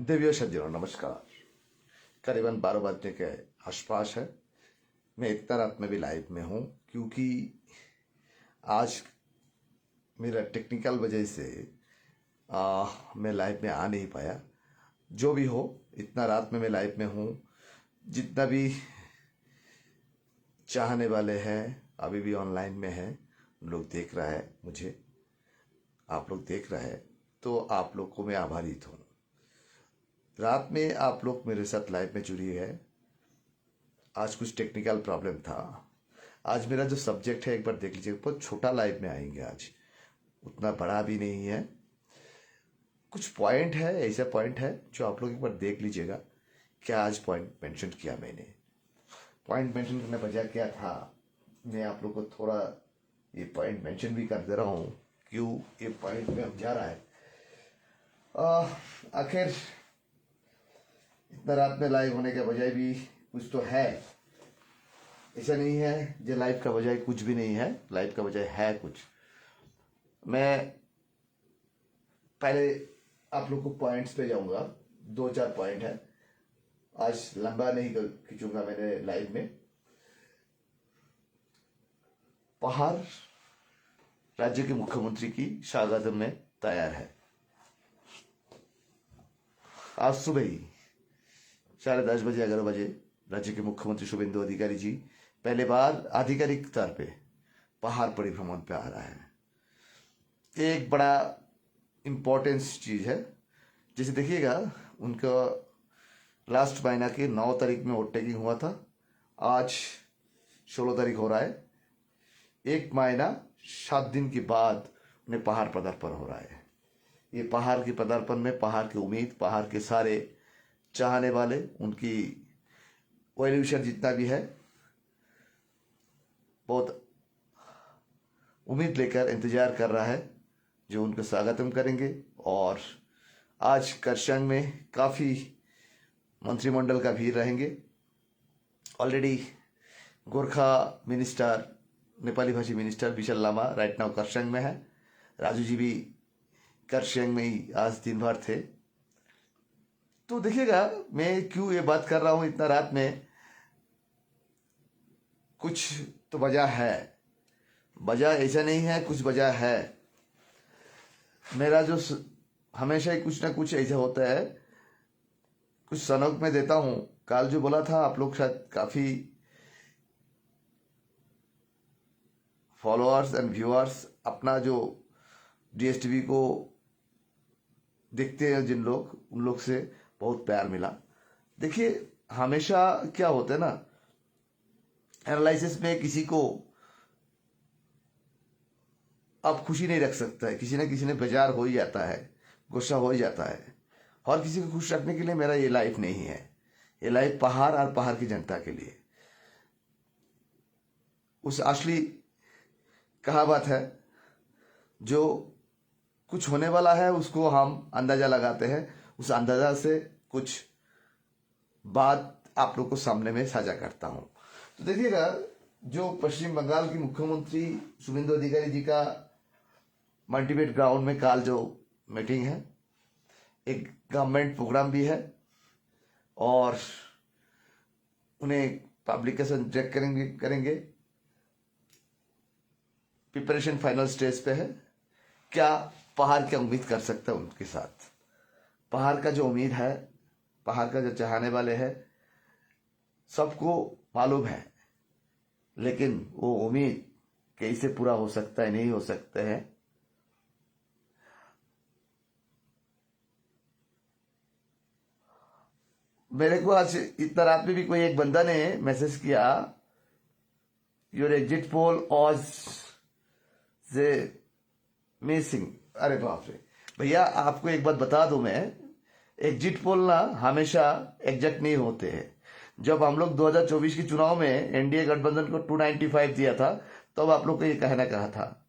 देवियों सज्जनों नमस्कार। करीबन 12 बजने के आसपास है। मैं इतना रात में भी लाइव में हूँ क्योंकि आज मेरा टेक्निकल वजह से मैं लाइव में आ नहीं पाया। जो भी हो, इतना रात में मैं लाइव में हूँ। जितना भी चाहने वाले हैं अभी भी ऑनलाइन में हैं, लोग देख रहा है मुझे, आप लोग देख रहे हैं, तो आप लोग को मैं आभारित हूँ। रात में आप लोग मेरे साथ लाइव में जुड़ी है। आज कुछ टेक्निकल प्रॉब्लम था। आज मेरा जो सब्जेक्ट है एक बार देख लीजिए। बहुत छोटा लाइव में आएंगे, आज उतना बड़ा भी नहीं है। कुछ पॉइंट है, ऐसा पॉइंट है जो आप लोग एक बार देख लीजिएगा। क्या आज पॉइंट मेंशन किया मैंने? पॉइंट मेंशन करने बजाय क्या था, मैं आप लोग को थोड़ा ये पॉइंट मेंशन भी कर दे रहा हूँ क्यों ये पॉइंट में अब जा रहा है। आखिर इतना रात में लाइव होने के बजाय भी कुछ तो है। ऐसा नहीं है जो लाइव का बजाय कुछ भी नहीं है, लाइव का बजाय है कुछ। मैं पहले आप लोग को पॉइंट्स पे जाऊंगा। 2-4 पॉइंट है, आज लंबा नहीं खींचूंगा मैंने लाइव में। पहाड़ राज्य के मुख्यमंत्री की स्वागत में तैयार है। आज सुबह ही 10:30 बजे 11 बजे राज्य के मुख्यमंत्री शुभेंदु अधिकारी जी पहले बार आधिकारिक तौर पे पहाड़ परिभ्रमण पे आ रहा है। एक बड़ा इम्पोर्टेंस चीज है। जैसे देखिएगा, उनका लास्ट महीना के 9 तारीख में वोट टेकिंग हुआ था। आज 16 तारीख हो रहा है। एक महीना 7 दिन के बाद उन्हें पहाड़ पदार्पण हो रहा है। ये पहाड़ के पदार्पण में पहाड़ की उम्मीद, पहाड़ के सारे चाहने वाले, उनकी वेल विशर जितना भी है, बहुत उम्मीद लेकर इंतजार कर रहा है जो उनको स्वागतम करेंगे। और आज करसंग में काफ़ी मंत्रिमंडल का भीड़ रहेंगे। ऑलरेडी गोरखा मिनिस्टर, नेपाली भाषी minister Vishal Lama right now करसंग में है। राजू जी भी करसंग में ही आज दिन भर थे। तो देखिएगा, मैं क्यों ये बात कर रहा हूं इतना रात में। कुछ तो वजह है, वजह ऐसा नहीं है, कुछ वजह है। मेरा जो हमेशा ही कुछ ना कुछ ऐसा होता है, कुछ सनक में देता हूं। कल जो बोला था, आप लोग शायद काफी फॉलोअर्स एंड व्यूअर्स अपना जो डीएसटीवी को देखते हैं जिन लोग, उन लोग से बहुत प्यार मिला। देखिए, हमेशा क्या होता है ना, एनालिसिस में किसी को आप खुशी नहीं रख सकता है। किसी न बेजार हो ही जाता है, गुस्सा हो ही जाता है। और किसी को खुश रखने के लिए मेरा ये लाइफ नहीं है। ये लाइफ पहाड़ और पहाड़ की जनता के लिए। उस असली कहावत है, जो कुछ होने वाला है उसको हम अंदाजा लगाते हैं, उस अंदाजा से कुछ बात आप लोग को सामने में साझा करता हूं। तो देखिएगा, जो पश्चिम बंगाल की मुख्यमंत्री शुभेंदु अधिकारी जी का मल्टीपेट ग्राउंड में काल जो मीटिंग है, एक गवर्नमेंट प्रोग्राम भी है और उन्हें पब्लिकेशन चेक करेंगे। प्रिपरेशन फाइनल स्टेज पे है। क्या पहाड़ क्या उम्मीद कर सकता है उनके साथ? पहाड़ का जो उम्मीद है, पहाड़ का जो चाहने वाले हैं, सबको मालूम है। लेकिन वो उम्मीद कैसे पूरा हो सकता है, नहीं हो सकता है। मेरे को आज इतना रात में भी कोई एक बंदा ने मैसेज किया, योर एग्जिट पोल ऑज से मिसिंग। अरे बाप रे भैया, आपको एक बात बता दूं मैं, एग्जिट पोल ना हमेशा एग्जैक्ट नहीं होते हैं। जब हम लोग 2024 के चुनाव में एनडीए गठबंधन को 295 दिया था, तब तो आप लोग को ये कहना कहा था।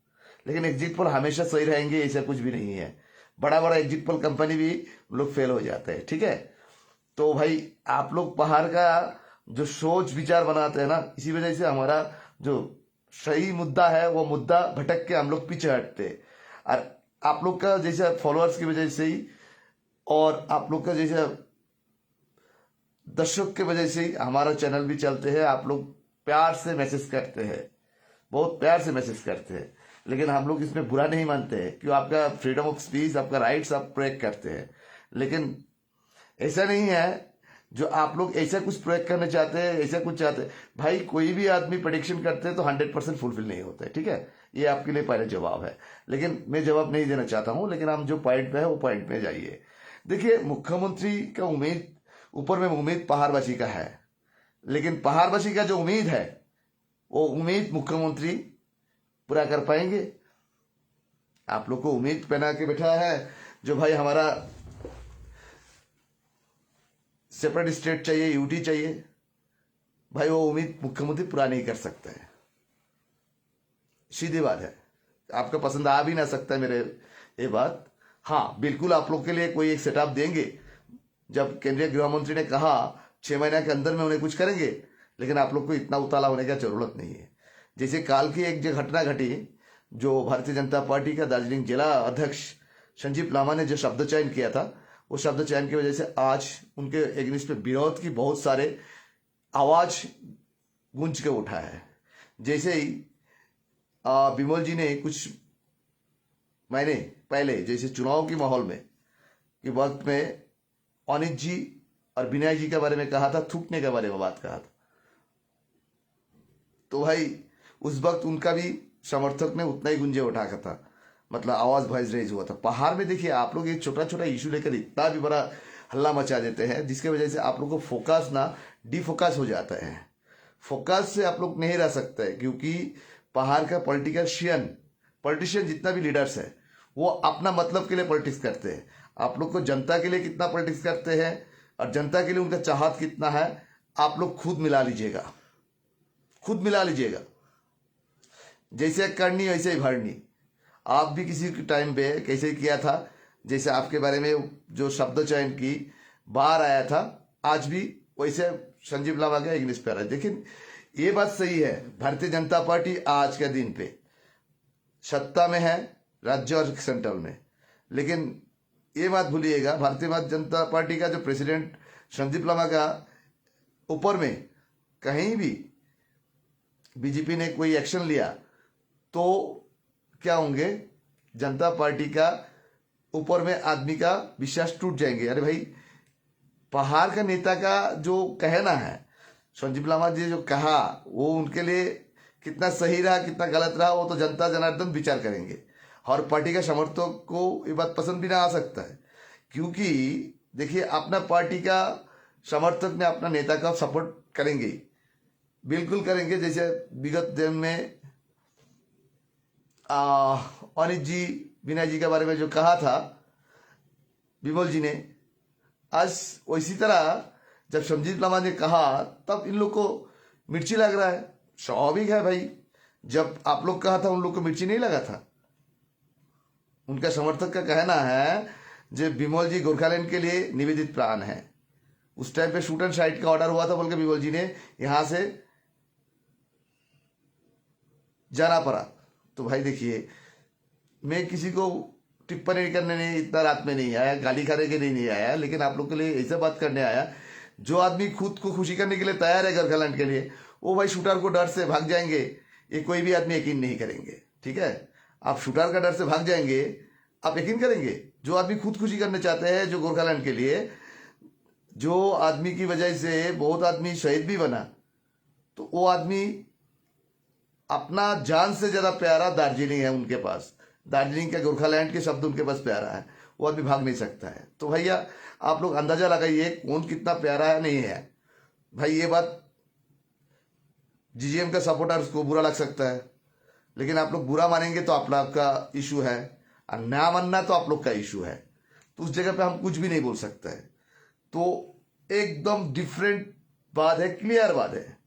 लेकिन एग्जिट पोल हमेशा सही रहेंगे ऐसा कुछ भी नहीं है। बड़ा बड़ा एग्जिट पोल कंपनी भी लोग फेल हो जाते हैं, ठीक है। तो भाई, आप लोग पहाड़ का जो सोच विचार बनाते हैं ना, इसी वजह से हमारा जो सही मुद्दा है वो मुद्दा भटक के हम लोग पीछे हटते। और आप लोग का जैसे फॉलोअर्स की वजह से ही और आप लोग का जैसे दर्शक के वजह से ही हमारा चैनल भी चलते हैं। आप लोग प्यार से मैसेज करते हैं, बहुत प्यार से मैसेज करते हैं, लेकिन हम लोग इसमें बुरा नहीं मानते हैं क्यों आपका फ्रीडम ऑफ स्पीच, आपका राइट्स आप प्रयोग करते हैं। लेकिन ऐसा नहीं है जो आप लोग ऐसा कुछ प्रयोग करना चाहते हैं, ऐसा कुछ चाहते हैं। भाई कोई भी आदमी प्रेडिक्शन करते हैं तो 100% फुलफिल नहीं होता है, ठीक है। ये आपके लिए पहले जवाब है, लेकिन मैं जवाब नहीं देना चाहता हूं। लेकिन हम जो पॉइंट पे है वो पॉइंट पे जाइए। देखिए, मुख्यमंत्री का उम्मीद ऊपर में उम्मीद पहाड़वासी का है, लेकिन पहाड़वासी का जो उम्मीद है वो उम्मीद मुख्यमंत्री पूरा कर पाएंगे? आप लोग को उम्मीद पहना के बैठा है जो भाई हमारा सेपरेट स्टेट चाहिए, यूटी चाहिए। भाई वो उम्मीद मुख्यमंत्री पूरा नहीं कर सकता है, सीधी बात है। आपका पसंद आ भी ना सकता है मेरे ये बात। हाँ, बिल्कुल आप लोग के लिए कोई एक सेटअप देंगे। जब केंद्रीय गृह मंत्री ने कहा 6 महीने के अंदर में उन्हें कुछ करेंगे, लेकिन आप लोग को इतना उताला होने की जरूरत नहीं है। जैसे काल की एक जो घटना घटी, जो भारतीय जनता पार्टी का दार्जिलिंग जिला अध्यक्ष संजीव लामा ने जो शब्द चयन किया था, वो शब्द चयन की वजह से आज उनके एग्निस्ट में विरोध की बहुत सारे आवाज गूंज के उठा है। जैसे ही बिमल जी ने कुछ महीने पहले जैसे चुनाव के माहौल में के वक्त में अनित जी और विनय जी के बारे में कहा था, थूकने के बारे में बात कहा था, तो भाई उस वक्त उनका भी समर्थक ने उतना ही गुंजे उठा का था, मतलब आवाज वॉइस रेज हुआ था। पहाड़ में देखिए आप लोग एक छोटा छोटा इशू लेकर इतना भी बड़ा हल्ला मचा देते हैं, जिसके वजह से आप लोग को फोकस ना डिफोकस हो जाता है। फोकस से आप लोग नहीं रह सकते हैं, क्योंकि पहाड़ का पॉलिटिशियन जितना भी लीडर्स है वो अपना मतलब के लिए पॉलिटिक्स करते हैं। आप लोग को जनता के लिए कितना पॉलिटिक्स करते हैं और जनता के लिए उनका चाहत कितना है, आप लोग खुद मिला लीजिएगा, खुद मिला लीजिएगा। जैसे करनी वैसे ही भरनी। आप भी किसी टाइम पे कैसे किया था, जैसे आपके बारे में जो शब्द चयन की बाहर आया था, आज भी वैसे संजीव लामा का इंग्लिश पे आ रहा है। लेकिन ये बात सही है, भारतीय जनता पार्टी आज के दिन पे सत्ता में है राज्य और सेंट्रल में, लेकिन ये बात भूलिएगा भारतीय जनता पार्टी का जो प्रेसिडेंट संदीप लामा का ऊपर में कहीं भी बीजेपी ने कोई एक्शन लिया तो क्या होंगे, जनता पार्टी का ऊपर में आदमी का विश्वास टूट जाएंगे। अरे भाई, पहाड़ का नेता का जो कहना है, संजीव लामा जी जो कहा, वो उनके लिए कितना सही रहा कितना गलत रहा वो तो जनता जनार्दन विचार करेंगे। और पार्टी का समर्थक को ये बात पसंद भी ना आ सकता है, क्योंकि देखिए अपना पार्टी का समर्थक ने अपना नेता का सपोर्ट करेंगे, बिल्कुल करेंगे। जैसे विगत दिन में अनित जी विनय जी के बारे में जो कहा था विमल जी ने, आज वैसी तरह जब संजीव लामा ने कहा तब इन लोग को मिर्ची लग रहा है। स्वाभाविक है भाई, जब आप लोग कहा था उन लोग को मिर्ची नहीं लगा था। उनका समर्थक का कहना है जो विमल जी गोरखालैंड के लिए निवेदित प्राण है। उस टाइम पे शूट एंड साइट का ऑर्डर हुआ था बोल के विमल जी ने यहां से जाना पड़ा। तो भाई देखिए, मैं किसी को टिप्पणी करने नहीं, इतना रात में नहीं आया, गाली खाने के लिए नहीं आया, लेकिन आप लोग के लिए ऐसा बात करने आया। जो आदमी खुद को खुशी करने के लिए तैयार है गोरखालैंड के लिए, वो भाई शूटर को डर से भाग जाएंगे, ये कोई भी आदमी यकीन नहीं करेंगे। ठीक है, आप शूटर का डर से भाग जाएंगे, आप यकीन करेंगे? जो आदमी खुद खुशी करने चाहते हैं, जो गोरखालैंड के लिए, जो आदमी की वजह से बहुत आदमी शहीद भी बना, तो वो आदमी अपना जान से ज्यादा प्यारा दार्जिलिंग है उनके पास, दार्जिलिंग के गोरखालैंड के शब्द उनके पास प्यारा है, वो आदमी भाग नहीं सकता है। तो भैया आप लोग अंदाजा लगाइए कौन कितना प्यारा है नहीं है। भाई ये बात जीजीएम का सपोर्टर्स को बुरा लग सकता है, लेकिन आप लोग बुरा मानेंगे तो आप लोग का इशू है, और ना मानना तो आप लोग का इशू है। तो उस जगह पे हम कुछ भी नहीं बोल सकते हैं। तो एकदम डिफरेंट बात है, क्लियर बात है।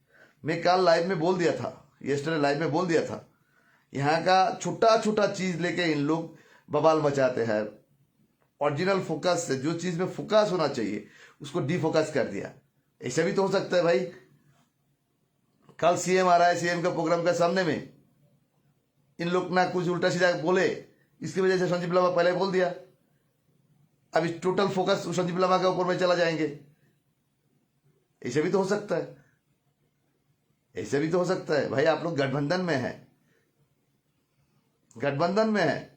मैं कल लाइव में बोल दिया था, यस्टरडे लाइव में बोल दिया था, यहाँ का छोटा छोटा चीज लेके इन लोग बवाल मचाते हैं। ओरिजिनल फोकस से, जो चीज में फोकस होना चाहिए उसको डिफोकस कर दिया। ऐसा भी तो हो सकता है भाई। कल सीएम आ रहा है, सीएम का प्रोग्राम का सामने में इन लोग ना कुछ उल्टा सीधा बोले, इसकी वजह से संजीव लामा पहले बोल दिया। अभी टोटल फोकस संदीप लामा के ऊपर में चला जाएंगे। ऐसे भी तो हो सकता है, ऐसे भी तो हो सकता है। भाई आप लोग गठबंधन में है, गठबंधन में है।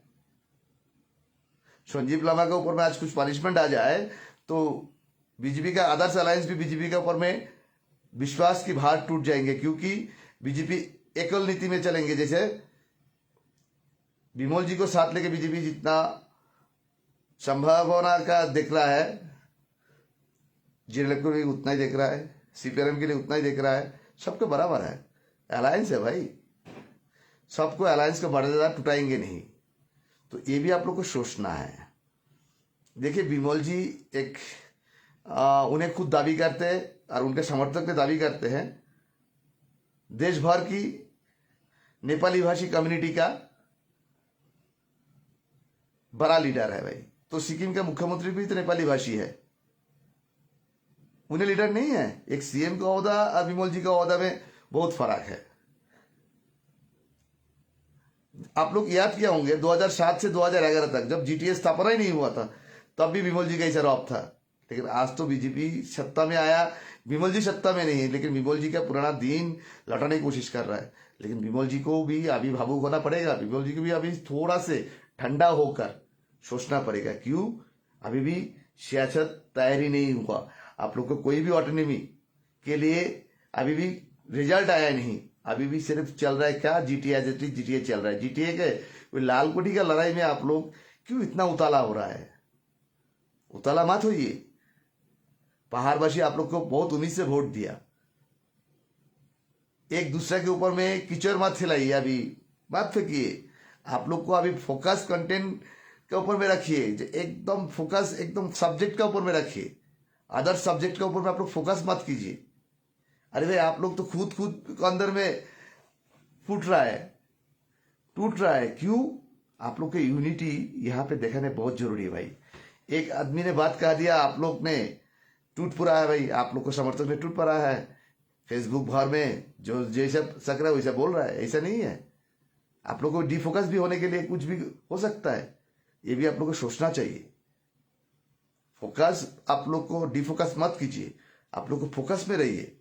संजीव लामा के ऊपर में आज कुछ पनिशमेंट आ जाए तो बीजेपी का आदर्श अलायंस भी बीजेपी के ऊपर में विश्वास की भार टूट जाएंगे, क्योंकि बीजेपी एकल नीति में चलेंगे। जैसे विमल जी को साथ लेके बीजेपी जितना संभावना का देख रहा है, जेडीएफ को भी उतना ही देख रहा है, सीपीआरएम के लिए उतना ही देख रहा है, सबके बराबर है। अलायंस है भाई, सबको अलायंस का मर्यादा टुटाएंगे नहीं। तो ये भी आप लोग को सोचना है। देखिए विमल जी एक उन्हें खुद दावी करते हैं और उनके समर्थक ने दावी करते हैं देश भर की नेपाली भाषी कम्युनिटी का बड़ा लीडर है भाई। तो सिक्किम का मुख्यमंत्री भी तो नेपाली भाषी है, उन्हें लीडर नहीं है। एक सीएम का ओहदा और विमल जी का ओहदा में बहुत फर्क है। आप लोग याद किया होंगे 2007 से 2011 तक जब जीटीए स्थापना ही नहीं हुआ था, तब भी विमल जी का ऐसा रौब था। लेकिन आज तो बीजेपी सत्ता में आया, विमल जी सत्ता में नहीं है, लेकिन विमल जी का पुराना दिन लौटाने की कोशिश कर रहा है। लेकिन विमल जी को भी अभी भावुक होना पड़ेगा, विमल जी को भी अभी थोड़ा से ठंडा होकर सोचना पड़ेगा। क्यों? अभी भी सियासत तैयारी नहीं हुआ। आप लोग को कोई भी ऑटोनॉमी के लिए अभी भी रिजल्ट आया नहीं। अभी भी सिर्फ चल रहा है क्या, जीटीए चल रहा है। जीटीए के लाल कोठी का लड़ाई में आप लोग क्यों इतना उताला हो रहा है? उताला मत होइए। पहाड़वासी आप लोग को बहुत उम्मीद से वोट दिया, एक दूसरे के ऊपर में कीचड़ मत फैलाइए, अभी मत फेंकिए। आप लोग को अभी फोकस कंटेंट के ऊपर में रखिए, एकदम फोकस एकदम सब्जेक्ट के ऊपर में रखिए। अदर सब्जेक्ट के ऊपर में आप लोग फोकस मत कीजिए। अरे भाई आप लोग तो खुद अंदर में फूट रहा है, टूट रहा है। क्यों? आप लोग के यूनिटी यहाँ पे दिखाने बहुत जरूरी है भाई। एक आदमी ने बात कह दिया, आप लोग ने टूट पड़ा है भाई, आप लोग को समर्थक ने टूट पड़ा है। फेसबुक भर में जो जैसा सक रहा है वैसा बोल रहा है, ऐसा नहीं है। आप लोग को डिफोकस भी होने के लिए कुछ भी हो सकता है, ये भी आप लोग को सोचना चाहिए। फोकस आप लोग को डिफोकस मत कीजिए, आप लोग को फोकस में रहिए।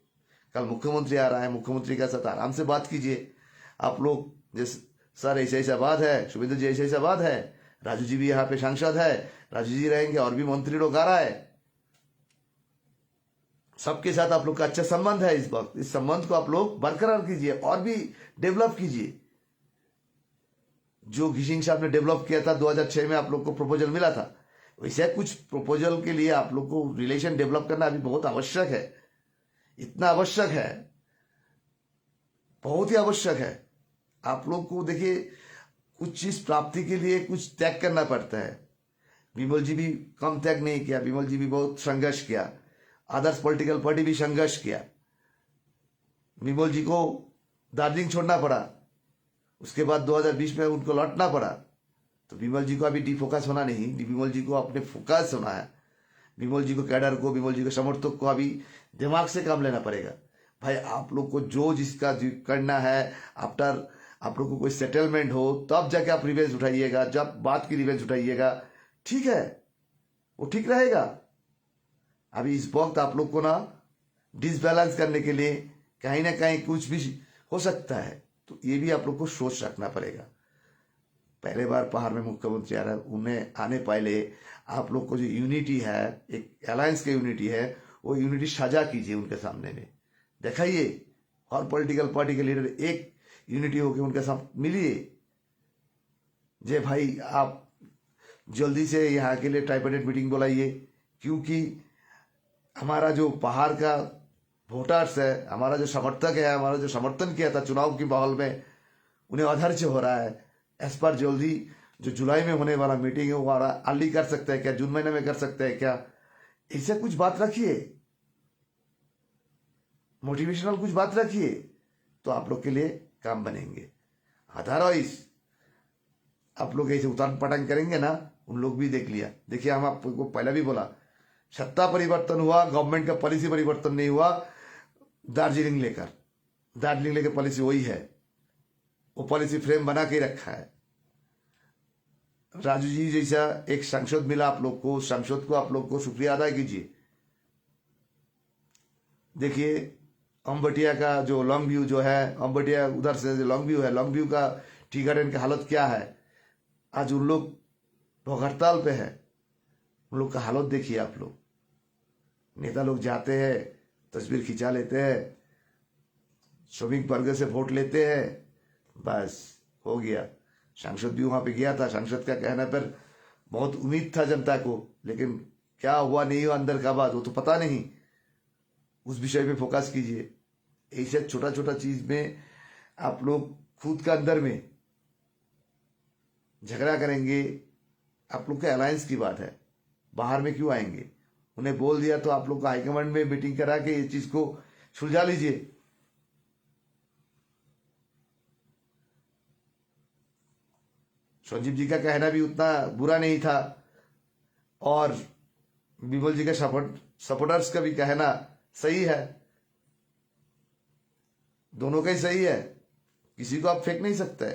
कल मुख्यमंत्री आ रहा है, मुख्यमंत्री के साथ आराम से बात कीजिए। आप लोग जैसे सर ऐसा ऐसा बात है, शुभेंद्र जी ऐसा ऐसा बात है, राजू जी भी यहाँ पे सांसद है, राजू जी रहेंगे, और भी मंत्री लोग आ रहा है, सबके साथ आप लोग का अच्छा संबंध है। इस वक्त इस संबंध को आप लोग बरकरार कीजिए और भी डेवलप कीजिए। जो घिसिंग साहब ने डेवलप किया था 2006 में, आप लोग को प्रपोजल मिला था, वैसे कुछ प्रपोजल के लिए आप लोग को रिलेशन डेवलप करना अभी बहुत आवश्यक है। इतना आवश्यक है, बहुत ही आवश्यक है। आप लोग को देखिए कुछ चीज प्राप्ति के लिए कुछ त्याग करना पड़ता है। विमल जी भी कम त्याग नहीं किया, विमल जी भी बहुत संघर्ष किया, आदर्श पॉलिटिकल पार्टी भी संघर्ष किया। विमल जी को दार्जिलिंग छोड़ना पड़ा, उसके बाद 2020 में उनको लौटना पड़ा। तो विमल जी को अभी डिफोकस होना नहीं, विमल जी को अपने फोकस होना है। विमल जी को कैडर को, विमल जी के समर्थक को अभी दिमाग से काम लेना पड़ेगा। भाई आप लोग को जो जिसका करना है, आफ्टर आप लोग को कोई सेटलमेंट हो तब जाके आप रिवेंज उठाइएगा, जब बात की रिवेंज उठाइएगा, ठीक है, वो ठीक रहेगा। अभी इस वक्त आप लोग को ना डिसबैलेंस करने के लिए कहीं ना कहीं कुछ भी हो सकता है, तो ये भी आप लोग को सोच रखना पड़ेगा। पहले बार पहाड़ में मुख्यमंत्री आ रहा है, उन्हें आने पहले आप लोग को जो यूनिटी है, एक अलायंस की यूनिटी है, वो यूनिटी साझा कीजिए उनके सामने में, दिखाइए। और पॉलिटिकल पार्टी के लीडर एक यूनिटी होकर उनके साथ मिलिए। जे भाई आप जल्दी से यहाँ के लिए ट्राइपार्टाइट मीटिंग बुलाइए, क्योंकि हमारा जो पहाड़ का वोटर्स है, हमारा जो समर्थक है, हमारा जो समर्थन किया था चुनाव के माहौल में, उन्हें अधैर्य हो रहा है। एस पर जल्दी जो जुलाई में होने वाला मीटिंग है वो अर्ली कर सकते हैं क्या, जून महीने में कर सकते हैं क्या, ऐसे कुछ बात रखिए, मोटिवेशनल कुछ बात रखिए, तो आप लोग के लिए काम बनेंगे। अदरवाइज आप लोग ऐसे उतार पटांग करेंगे ना, उन लोग भी देख लिया। देखिए हम आपको पहले भी बोला, सत्ता परिवर्तन हुआ, गवर्नमेंट का पॉलिसी परिवर्तन नहीं हुआ। दार्जिलिंग लेकर पॉलिसी वही है, वो पॉलिसी फ्रेम बना के रखा है। राजू जी जैसा एक सांसद मिला आप लोग को, सांसद को आप लोग को शुक्रिया अदा कीजिए। देखिए अम्बटिया का जो लॉन्ग व्यू जो है, अम्बटिया उधर से जो लॉन्ग व्यू है, लॉन्ग व्यू का टी गार्डन की हालत क्या है। आज उन लोग भूख हड़ताल पे है, उन लोग का हालत देखिए आप लोग। नेता लोग जाते हैं, तस्वीर खिंचा लेते हैं, श्रमिक वर्ग से वोट लेते हैं, बस हो गया। सांसद भी वहां पे गया था, सांसद का कहने पर बहुत उम्मीद था जनता को, लेकिन क्या हुआ नहीं हुआ अंदर का बात वो तो पता नहीं। उस विषय पे फोकस कीजिए। ऐसे छोटा छोटा चीज में आप लोग खुद का अंदर में झगड़ा करेंगे। आप लोग के अलायंस की बात है, बाहर में क्यों आएंगे। उन्हें बोल दिया तो आप लोग को हाईकमांड में मीटिंग करा के ये चीज को सुलझा लीजिए। संजीव जी का कहना भी उतना बुरा नहीं था, और विमल जी का सपोर्टर्स का भी कहना सही है। दोनों का ही सही है, किसी को आप फेंक नहीं सकते।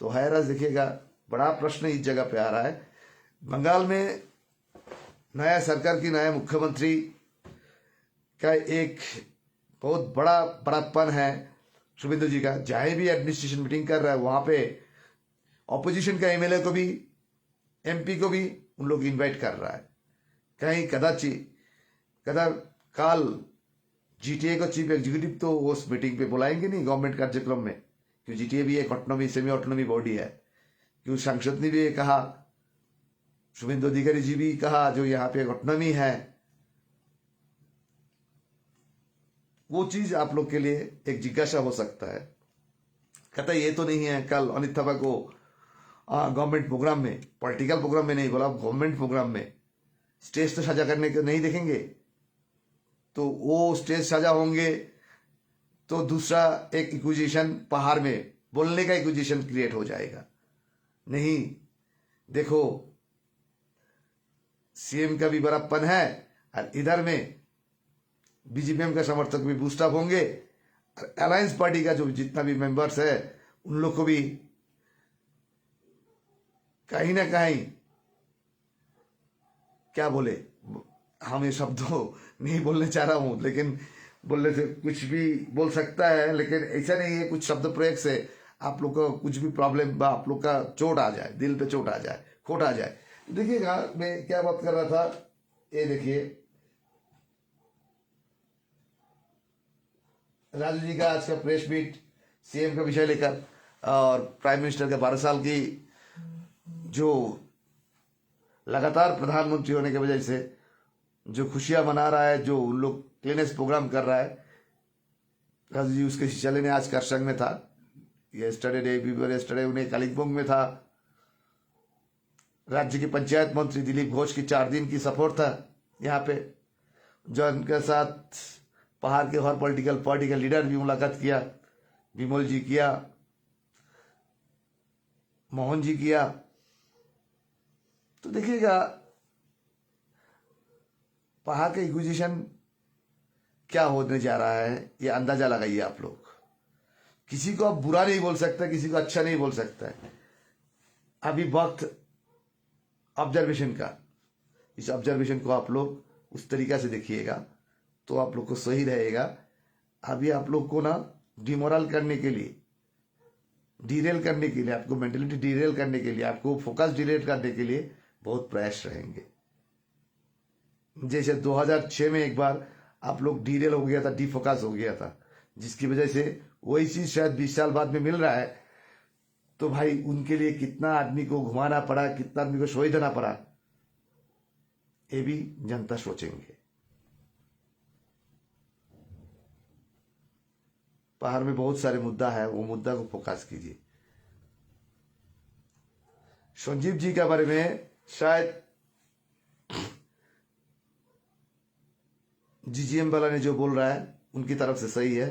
तो हैरान देखिएगा, बड़ा प्रश्न इस जगह पे आ रहा है। बंगाल में नया सरकार की, नया मुख्यमंत्री का एक बहुत बड़ा बड़प्पन है शुभेंदु जी का। जहां भी एडमिनिस्ट्रेशन मीटिंग कर रहा है वहां पे ऑपोजिशन का एमएलए को भी, एमपी को भी उन लोग इनवाइट कर रहा है। कहीं कदा काल जीटीए को चीफ एग्जीक्यूटिव तो उस मीटिंग पे बुलाएंगे नहीं गवर्नमेंट कार्यक्रम में, क्यों जीटीए भी एक ऑटोनॉमी, सेमी ऑटोनॉमी बॉडी है। क्यों सांसद ने भी ये कहा, शुभेंदु अधिकारी जी भी कहा, जो यहाँ पे एक ऑटोनॉमी है। वो चीज आप लोग के लिए एक जिज्ञासा हो सकता है। कहता ये तो नहीं है कल अनित थापा को गवर्नमेंट प्रोग्राम में, पॉलिटिकल प्रोग्राम में नहीं बोला, गवर्नमेंट प्रोग्राम में स्टेज तो साझा करने को नहीं देखेंगे। तो वो स्टेज साझा होंगे तो दूसरा एक इक्विजिशन पहाड़ में बोलने का इक्विजिशन क्रिएट हो जाएगा। नहीं, देखो सीएम का भी बड़प्पन है, और इधर में बीजेपीएम का समर्थक भी बूस्टअप होंगे, और अलायंस पार्टी का जो जितना भी मेंबर्स है उन लोग को भी कहीं ना कहीं, क्या बोले, हम ये शब्दों नहीं बोलने चाह रहा हूं, लेकिन बोलने से कुछ भी बोल सकता है, लेकिन ऐसा नहीं है कुछ शब्द प्रयोग से आप लोग को कुछ भी प्रॉब्लम, आप लोग का चोट आ जाए, दिल पे चोट आ जाए, खोट आ जाए। देखिएगा मैं क्या बात कर रहा था, ये देखिए राजू जी का आज का प्रेस मीट सीएम का विषय लेकर, और प्राइम मिनिस्टर के 12 साल की जो लगातार प्रधानमंत्री होने की वजह से जो खुशियां मना रहा है, जो उन लोग क्लीनेस प्रोग्राम कर रहा है, राजू जी उसके शिक्षा लेने आज करसंग में था। यस्टरडे उन्हें कालिम्पोंग में था। राज्य के पंचायत मंत्री दिलीप घोष की 4 दिन की सफर था यहाँ पे, जो उनके साथ पहाड़ के हर पॉलिटिकल पार्टी के लीडर भी मुलाकात किया। विमल जी किया, मोहन जी किया। तो देखिएगा पहाड़ का इक्विजिशन क्या होने जा रहा है, ये अंदाजा लगाइए आप लोग। किसी को आप बुरा नहीं बोल सकते, किसी को अच्छा नहीं बोल सकता है। अभी वक्त ऑब्जर्वेशन का, इस ऑब्जर्वेशन को आप लोग उस तरीका से देखिएगा तो आप लोग को सही रहेगा। अभी आप लोग को ना डिमोरल करने के लिए, डीरेल करने के लिए, आपको मेंटलिटी डीरेल करने के लिए, आपको फोकस डिलेट करने के लिए बहुत प्रयास रहेंगे। जैसे 2006 में एक बार आप लोग डीरेल हो गया था, डिफोकस हो गया था, जिसकी वजह से वही चीज शायद 20 साल बाद में मिल रहा है। तो भाई उनके लिए कितना आदमी को घुमाना पड़ा, कितना आदमी को शोई देना पड़ा, ये भी जनता सोचेंगे। पहाड़ में बहुत सारे मुद्दा है, वो मुद्दा को फोकस कीजिए। संजीव जी के बारे में शायद जीजीएम वाला ने जो बोल रहा है उनकी तरफ से सही है।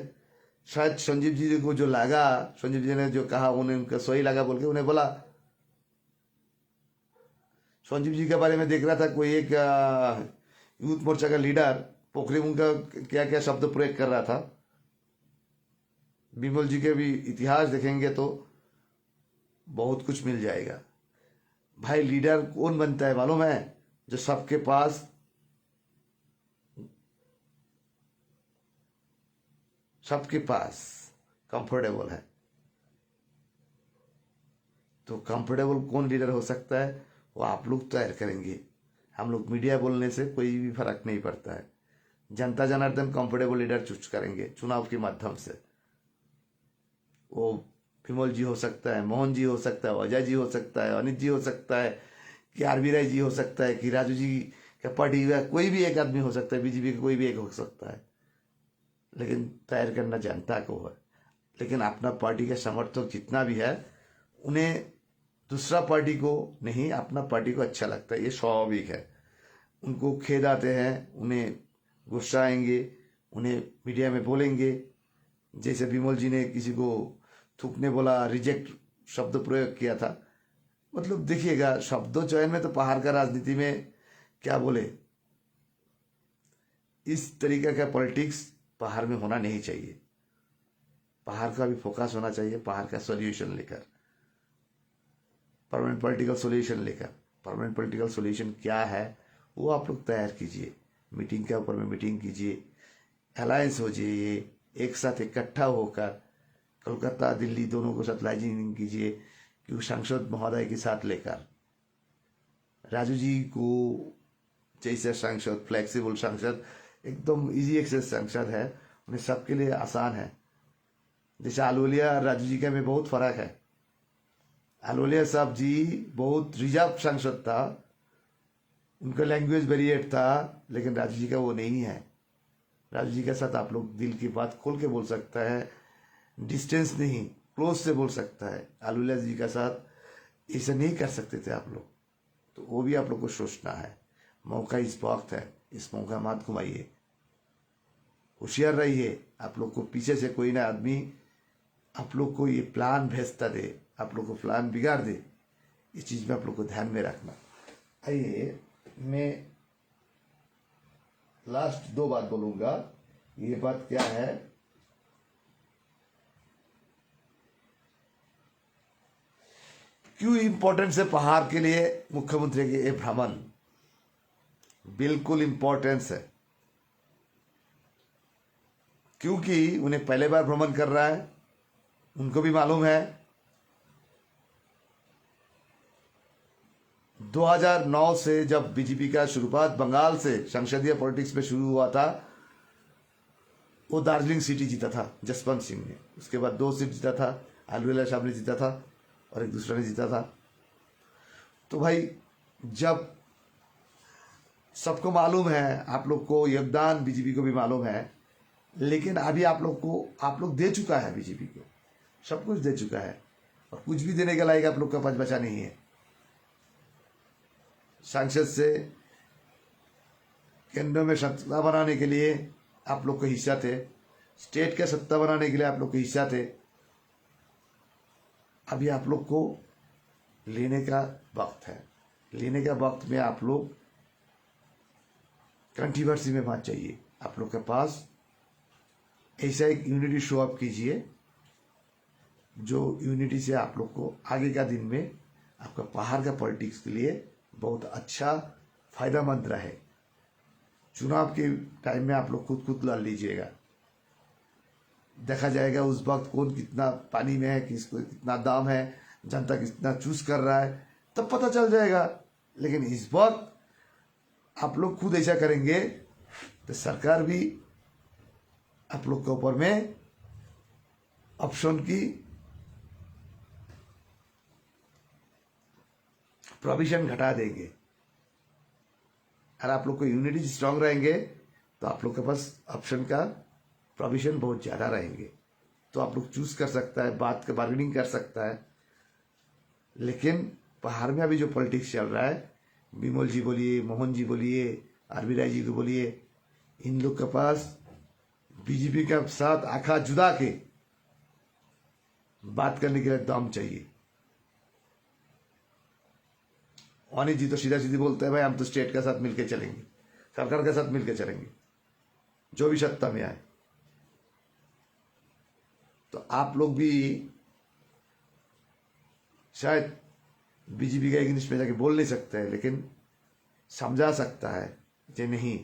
शायद संजीव जी को जो लगा, संजीव जी ने जो कहा उन्हें उनका सही लगा बोल के उन्हें बोला। संजीव जी के बारे में देख रहा था कोई एक यूथ मोर्चा का लीडर पोखरी उनका क्या क्या शब्द प्रयोग कर रहा था। विमल जी के भी इतिहास देखेंगे तो बहुत कुछ मिल जाएगा। भाई लीडर कौन बनता है मालूम है? जो सबके पास कंफर्टेबल है। तो कंफर्टेबल कौन लीडर हो सकता है? वो आप लोग तैयार करेंगे। हम लोग मीडिया बोलने से कोई भी फर्क नहीं पड़ता है। जनता जनार्दन कंफर्टेबल लीडर चूज करेंगे चुनाव के माध्यम से। वो विमल जी हो सकता है, मोहन जी हो सकता है, अजय जी हो सकता है, अनित जी हो सकता है, कि आरबी राय जी हो सकता है, कि राजू जी का पार्टी का कोई भी एक आदमी हो सकता है, बीजेपी का कोई भी एक हो सकता है। लेकिन तैयार करना जनता को है। लेकिन अपना पार्टी का समर्थक जितना भी है उन्हें दूसरा पार्टी को नहीं, अपना पार्टी को अच्छा लगता है, ये स्वाभाविक है। उनको खेद आते हैं, उन्हें गुस्सा आएंगे, उन्हें मीडिया में बोलेंगे। जैसे विमल जी ने किसी को थूकने बोला, रिजेक्ट शब्द प्रयोग किया था। मतलब देखिएगा, शब्दों चयन में तो पहाड़ का राजनीति में क्या बोले, इस तरीके का पॉलिटिक्स पहाड़ में होना नहीं चाहिए। पहाड़ का भी फोकस होना चाहिए, पहाड़ का सॉल्यूशन लेकर, परमानेंट पॉलिटिकल सॉल्यूशन लेकर। परमानेंट पॉलिटिकल सॉल्यूशन क्या है वो आप लोग तैयार कीजिए, मीटिंग के ऊपर में मीटिंग कीजिए, अलायंस हो जाइए, एक साथ इकट्ठा होकर कोलकाता दिल्ली दोनों को साथ लाइजिंग कीजिए, क्योंकि सांसद महोदय के साथ लेकर राजू जी को जैसे सांसद, फ्लेक्सिबल सांसद, एकदम इजी एक्सेस सांसद है, उन्हें सबके लिए आसान है। जैसे आलूलिया और राजू जी का में बहुत फर्क है। आलूलिया साहब जी बहुत रिजर्व सांसद था, उनका लैंग्वेज बैरियर था, लेकिन राजू जी का वो नहीं है। राजू जी के साथ आप लोग दिल की बात खोल के बोल सकता है, डिस्टेंस नहीं क्लोज से बोल सकता है। आलूलिया जी के साथ ऐसा नहीं कर सकते थे आप लोग, तो वो भी आप लोग को सोचना है। मौका इस वक्त है, इस मौका मत घुमाइए, होशियार रहिए। आप लोग को पीछे से कोई ना आदमी आप लोग को ये प्लान भेजता दे, आप लोग को प्लान बिगाड़ दे, इस चीज में आप लोग को ध्यान में रखना। आइए, मैं लास्ट 2 बात बोलूंगा। ये बात क्या है, क्यों इंपॉर्टेंस है पहाड़ के लिए मुख्यमंत्री के ये भ्रमण? बिल्कुल इंपॉर्टेंस है, क्योंकि उन्हें पहले बार भ्रमण कर रहा है। उनको भी मालूम है 2009 से जब बीजेपी का शुरुआत बंगाल से संसदीय पॉलिटिक्स में शुरू हुआ था, वो दार्जिलिंग सिटी जीता था जसवंत सिंह ने। उसके बाद 2 सीट जीता था, आलूवाला साहब ने जीता था और एक दूसरा ने जीता था। तो भाई, जब सबको मालूम है, आप लोग को योगदान बीजेपी को भी मालूम है, लेकिन अभी आप लोग दे चुका है, बीजेपी को सब कुछ दे चुका है, और कुछ भी देने के लायक आप लोग का पास बचा नहीं है। सांसद से केंद्र में सत्ता बनाने के लिए आप लोग को हिस्सा थे, स्टेट का सत्ता बनाने के लिए आप लोग को हिस्सा थे। अभी आप लोग को लेने का वक्त है। लेने का वक्त में आप लोग कंट्रोवर्सी में मत चाहिए। आप लोग के पास ऐसा एक यूनिटी शो अप कीजिए, जो यूनिटी से आप लोग को आगे का दिन में आपका पहाड़ का पॉलिटिक्स के लिए बहुत अच्छा फायदामंद रहे। चुनाव के टाइम में आप लोग खुद लड़ लीजिएगा, देखा जाएगा उस वक्त कौन कितना पानी में है, किसको कितना दाम है, जनता कितना चूज कर रहा है, तब पता चल जाएगा। लेकिन इस वक्त आप लोग खुद ऐसा करेंगे तो सरकार भी आप लोग के ऊपर में ऑप्शन की प्रोविजन घटा देंगे। और आप लोग को यूनिटी स्ट्रांग रहेंगे तो आप लोग के पास ऑप्शन का प्रोविजन बहुत ज़्यादा रहेंगे, तो आप लोग चूज कर सकता है, बात का बार्गेनिंग कर सकता है। लेकिन पहाड़ में अभी जो पॉलिटिक्स चल रहा है, विमल जी बोलिए, मोहन जी बोलिए, आरबी राय जी को बोलिए, इन लोग के पास बीजेपी के साथ आंखा जुदा के बात करने के लिए दम चाहिए। अनित जी तो सीधा सीधी बोलते हैं, भाई हम तो स्टेट के साथ मिलकर चलेंगे, सरकार के साथ मिलकर चलेंगे, जो भी सत्ता में आए। तो आप लोग भी शायद बीजेपी का अगेंस्ट में जाके बोल नहीं सकता है, लेकिन समझा सकता है कि नहीं,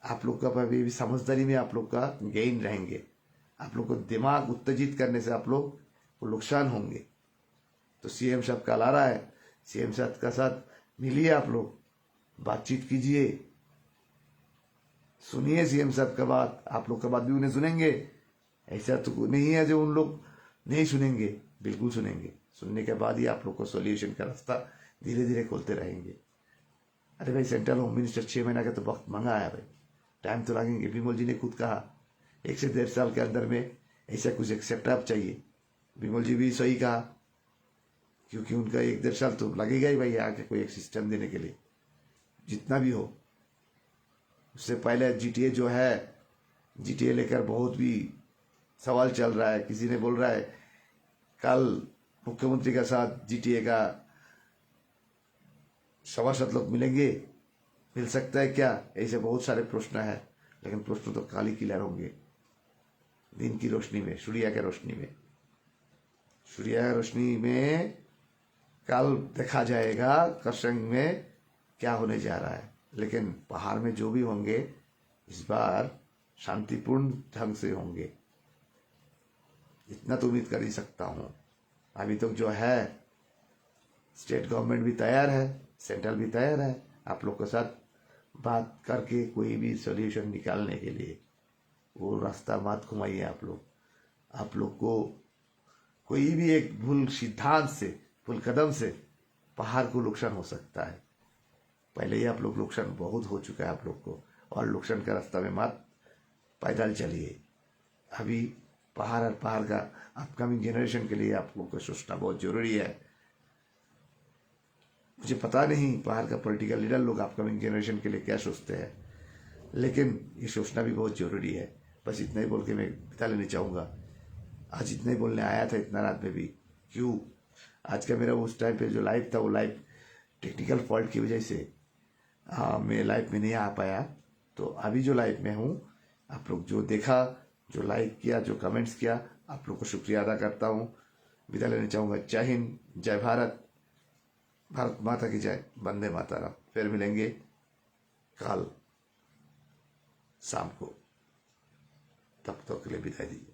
आप लोग का अभी भी समझदारी में आप लोग का गेन रहेंगे, आप लोग को दिमाग उत्तेजित करने से आप लोग को नुकसान होंगे। तो सीएम साहब कल आ रहा है, सीएम साहब का साथ मिलिए, आप लोग बातचीत कीजिए, सुनिए सीएम साहब का बात, आप लोग का बात भी उन्हें सुनेंगे। ऐसा तो नहीं है जो उन लोग नहीं सुनेंगे, बिल्कुल सुनेंगे। सुनने के बाद ही आप लोग को सॉल्यूशन का रास्ता धीरे धीरे खोलते रहेंगे। अरे भाई, सेंट्रल होम मिनिस्टर 6 महीना का तो वक्त मांगा है भाई, टाइम तो लगेंगे। विमल जी ने खुद कहा 1 से 1.5 साल के अंदर में ऐसा कुछ एक सेटअप चाहिए। विमल जी भी सही कहा, क्योंकि उनका 1-1.5 साल तो लगेगा ही भाई आके कोई एक सिस्टम देने के लिए, जितना भी हो। उससे पहले जीटीए जो है, जीटीए लेकर बहुत भी सवाल चल रहा है। किसी ने बोल रहा है कल मुख्यमंत्री के साथ जीटीए का सभासद लोग मिलेंगे, मिल सकता है क्या? ऐसे बहुत सारे प्रश्न है, लेकिन प्रश्न तो काली क्लियर होंगे दिन की रोशनी में, सूर्य के रोशनी में। सूर्य की रोशनी में कल देखा जाएगा करसंग में क्या होने जा रहा है। लेकिन पहाड़ में जो भी होंगे इस बार शांतिपूर्ण ढंग से होंगे, इतना तो उम्मीद कर ही सकता हूं। अभी तक जो है स्टेट गवर्नमेंट भी तैयार है, सेंट्रल भी तैयार है आप लोग के साथ बात करके कोई भी सॉल्यूशन निकालने के लिए। वो रास्ता मत घुमाइए आप लोग। आप लोग को कोई भी एक भूल सिद्धांत से, भूल कदम से पहाड़ को नुकसान हो सकता है। पहले ही आप लोग नुकसान बहुत हो चुका है आप लोग को, और नुकसान का रास्ता में मत पैदल चलिए। अभी पहाड़ और पहाड़ का अपकमिंग जनरेशन के लिए आप लोग को सोचना बहुत जरूरी है। मुझे पता नहीं पहाड़ का पॉलिटिकल लीडर लोग अपकमिंग जनरेशन के लिए क्या सोचते हैं, लेकिन ये सोचना भी बहुत जरूरी है। बस इतना ही बोल के मैं बिता लेना चाहूँगा। आज इतना ही बोलने आया था, इतना रात में भी। क्यों? आज का मेरा उस टाइम पे जो लाइव था, वो लाइव टेक्निकल फॉल्ट की वजह से मैं लाइव में नहीं आ पाया। तो अभी जो लाइव में हूँ, आप लोग जो देखा, जो लाइक किया, जो कमेंट्स किया, आप लोग को शुक्रिया अदा करता हूँ। विदा लेना चाहूँगा। जय हिंद, जय भारत, भारत माता की जय, वंदे मातरम। फिर मिलेंगे कल शाम को, तब तक के लिए विदाई दीजिए।